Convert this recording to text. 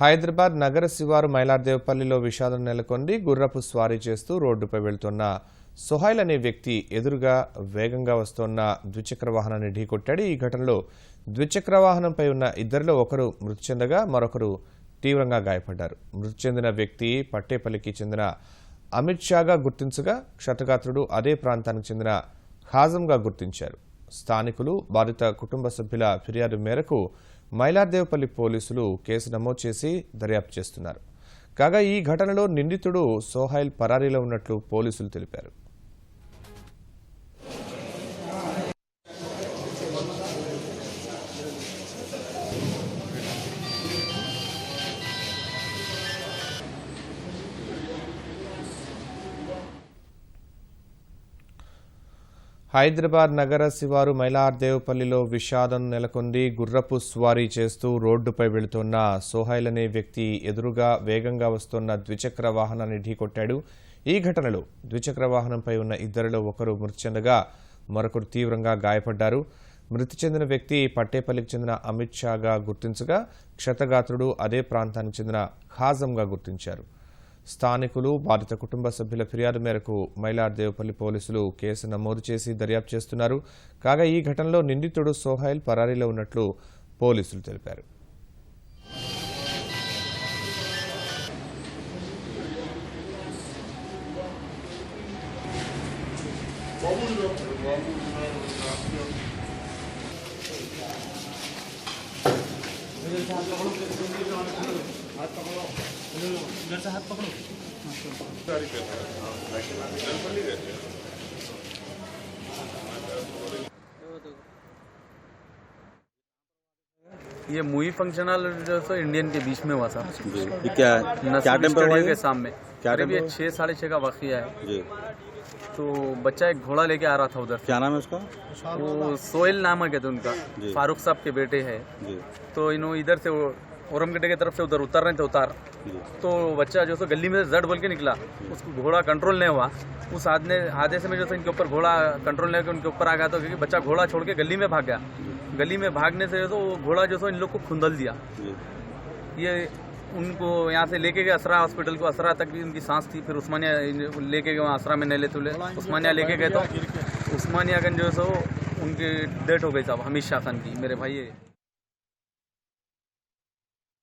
హైదరాబాద్ నగర శివారు మైలార్దేవపల్లిలో విషాదం నెలకొంది. గుర్రపు స్వారీ చేస్తూ రోడ్డుపై వెళ్తున్న సోహైల్ అనే వ్యక్తి ఎదురుగా వేగంగా వస్తున్న ద్విచక్ర వాహనాన్ని ఢీకొట్టాడు. ఈ ఘటనలో ద్విచక్ర వాహనంపై ఉన్న ఇద్దరిలో ఒకరు మృతి చెందగా మరొకరు తీవ్రంగా గాయపడ్డారు. మృతి చెందిన వ్యక్తి పట్టేపల్లికి చెందిన అమిత్ షాగా గుర్తించగా క్షతగాత్రుడు అదే ప్రాంతానికి చెందిన ఖాజంగా గుర్తించారు. స్థానికులు బాధిత కుటుంబ సభ్యుల ఫిర్యాదు మేరకు మైలార్దేవపల్లి పోలీసులు కేసు నమోదు చేసి దర్యాప్తు చేస్తున్నారు. కాగా ఈ ఘటనలో నిందితుడు సోహైల్ పరారీలో ఉన్నట్లు పోలీసులు తెలిపారు. హైదరాబాద్ నగర శివారు మైలార్దేవపల్లిలో విషాదం నెలకొంది. గుర్రపు స్వారీ చేస్తూ రోడ్డుపై వెళుతున్న సోహైల్ అనే వ్యక్తి ఎదురుగా వేగంగా వస్తున్న ద్విచక్ర వాహనాన్ని ఢీకొట్టాడు. ఈ ఘటనలో ద్విచక్ర వాహనంపై ఉన్న ఇద్దరిలో ఒకరు మృతి చెందగా మరొకరు తీవ్రంగా గాయపడ్డారు. మృతి చెందిన వ్యక్తి పట్టేపల్లికి చెందిన అమిత్ షాగా గుర్తించగా క్షతగాత్రుడు అదే ప్రాంతానికి చెందిన ఖాజంగా గుర్తించారు. స్థానికులు బాధిత కుటుంబ సభ్యుల ఫిర్యాదు మేరకు మైలార్దేవపల్లి పోలీసులు కేసు నమోదు చేసి దర్యాప్తు చేస్తున్నారు. కాగా ఈ ఘటనలో నిందితుడు సోహైల్ పరారీలో ఉన్నట్లు పోలీసులు తెలిపారు. इधर से हाथ पकड़ो। ये मुई फंक्शन हॉल जो सो इंडियन के बीच में हुआ था। ये क्या टाइम पर हुआ के सामने करीब ये 6 साढ़े 6 का वाकया है जी। तो बच्चा एक घोड़ा लेके आ रहा था उधर। क्या नाम है उसका? वो सोहेल नाम है कहते उनका, फारूक साहब के बेटे है जी। तो इन्होंने इधर से औरंगगढ़ की तरफ से उधर उतर रहे थे उतार तो बच्चा जो सो गली में से जड़ बोल के निकला, उसको घोड़ा कंट्रोल नहीं हुआ। उस आधे से में जो सो इनके ऊपर घोड़ा कंट्रोल नहीं, उनके ऊपर आ गया तो क्योंकि बच्चा घोड़ा छोड़ के गली में भाग गया। गली में भागने से जो वो घोड़ा जो सो इन लोग को खुंदल दिया। ये उनको यहाँ से लेके गए असरा हॉस्पिटल को, असरा तक भी उनकी सांस थी। फिर उस्मानिया लेके गए, वहाँ असरा में नहीं लेते उस्मानिया लेके गए तो उस्मानिया गंज जो सो उनकी डेथ हो गई साहब। हमीद शाह खान की, मेरे भाई